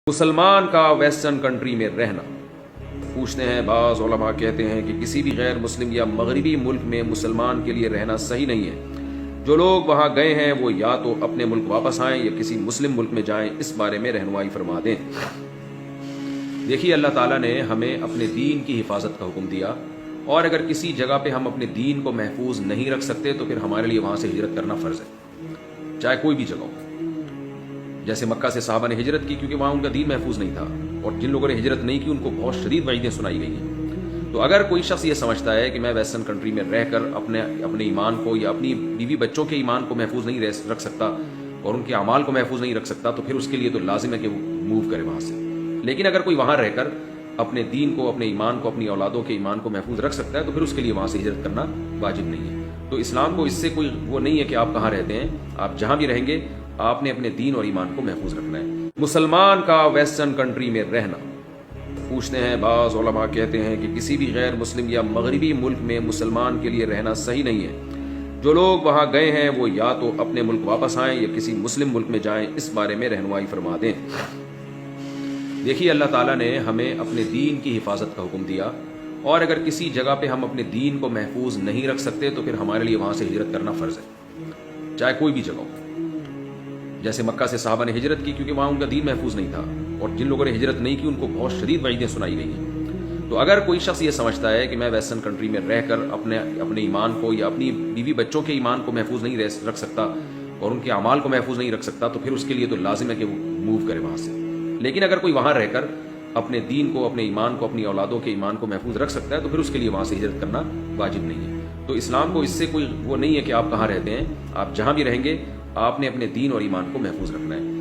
مسلمان کا western country میں رہنا۔ پوچھتے ہیں بعض علماء کہتے ہیں کہ کسی بھی غیر مسلم یا مغربی ملک میں مسلمان کے لیے رہنا صحیح نہیں ہے۔ جو لوگ وہاں گئے ہیں وہ یا تو اپنے ملک واپس آئیں یا کسی مسلم ملک میں جائیں، اس بارے میں رہنمائی فرما دیں۔ دیکھیے، اللہ تعالیٰ نے ہمیں اپنے دین کی حفاظت کا حکم دیا، اور اگر کسی جگہ پہ ہم اپنے دین کو محفوظ نہیں رکھ سکتے تو پھر ہمارے لیے وہاں سے ہجرت کرنا فرض ہے، چاہے کوئی بھی جگہ ہو۔ جیسے مکہ سے صحابہ نے ہجرت کی کیونکہ وہاں ان کا دین محفوظ نہیں تھا، اور جن لوگوں نے ہجرت نہیں کی ان کو بہت شدید وعیدیں سنائی گئی ہیں۔ تو اگر کوئی شخص یہ سمجھتا ہے کہ میں ویسٹرن کنٹری میں رہ کر اپنے ایمان کو یا اپنی بیوی بچوں کے ایمان کو محفوظ نہیں رکھ سکتا اور ان کے اعمال کو محفوظ نہیں رکھ سکتا، تو پھر اس کے لیے تو لازم ہے کہ وہ موو کرے وہاں سے۔ لیکن اگر کوئی وہاں رہ کر اپنے دین کو، اپنے ایمان کو، اپنی اولادوں کے ایمان کو محفوظ رکھ سکتا ہے تو پھر اس کے لیے وہاں سے ہجرت کرنا واجب نہیں ہے۔ تو اسلام کو اس سے کوئی وہ نہیں ہے کہ آپ کہاں رہتے ہیں، آپ جہاں بھی رہیں گے آپ نے اپنے دین اور ایمان کو محفوظ رکھنا ہے۔ مسلمان کا ویسٹرن کنٹری میں رہنا۔ پوچھتے ہیں بعض علماء کہتے ہیں کہ کسی بھی غیر مسلم یا مغربی ملک میں مسلمان کے لیے رہنا صحیح نہیں ہے۔ جو لوگ وہاں گئے ہیں وہ یا تو اپنے ملک واپس آئیں یا کسی مسلم ملک میں جائیں، اس بارے میں رہنمائی فرما دیں۔ دیکھیے، اللہ تعالیٰ نے ہمیں اپنے دین کی حفاظت کا حکم دیا، اور اگر کسی جگہ پہ ہم اپنے دین کو محفوظ نہیں رکھ سکتے تو پھر ہمارے لیے وہاں سے ہجرت کرنا فرض ہے، چاہے کوئی بھی جگہ ہو۔ جیسے مکہ سے صحابہ نے ہجرت کی کیونکہ وہاں ان کا دین محفوظ نہیں تھا، اور جن لوگوں نے ہجرت نہیں کی ان کو بہت شدید وعیدیں سنائی گئی ہیں۔ تو اگر کوئی شخص یہ سمجھتا ہے کہ میں ویسٹرن کنٹری میں رہ کر اپنے ایمان کو یا اپنی بیوی بچوں کے ایمان کو محفوظ نہیں رکھ سکتا اور ان کے اعمال کو محفوظ نہیں رکھ سکتا، تو پھر اس کے لیے تو لازم ہے کہ وہ موو کرے وہاں سے۔ لیکن اگر کوئی وہاں رہ کر اپنے دین کو، اپنے ایمان کو، اپنی اولادوں کے ایمان کو محفوظ رکھ سکتا ہے تو پھر اس کے لیے وہاں سے ہجرت کرنا واجب نہیں ہے۔ تو اسلام کو اس سے کوئی وہ نہیں ہے کہ آپ کہاں رہتے ہیں، آپ جہاں بھی رہیں گے آپ نے اپنے دین اور ایمان کو محفوظ رکھنا ہے۔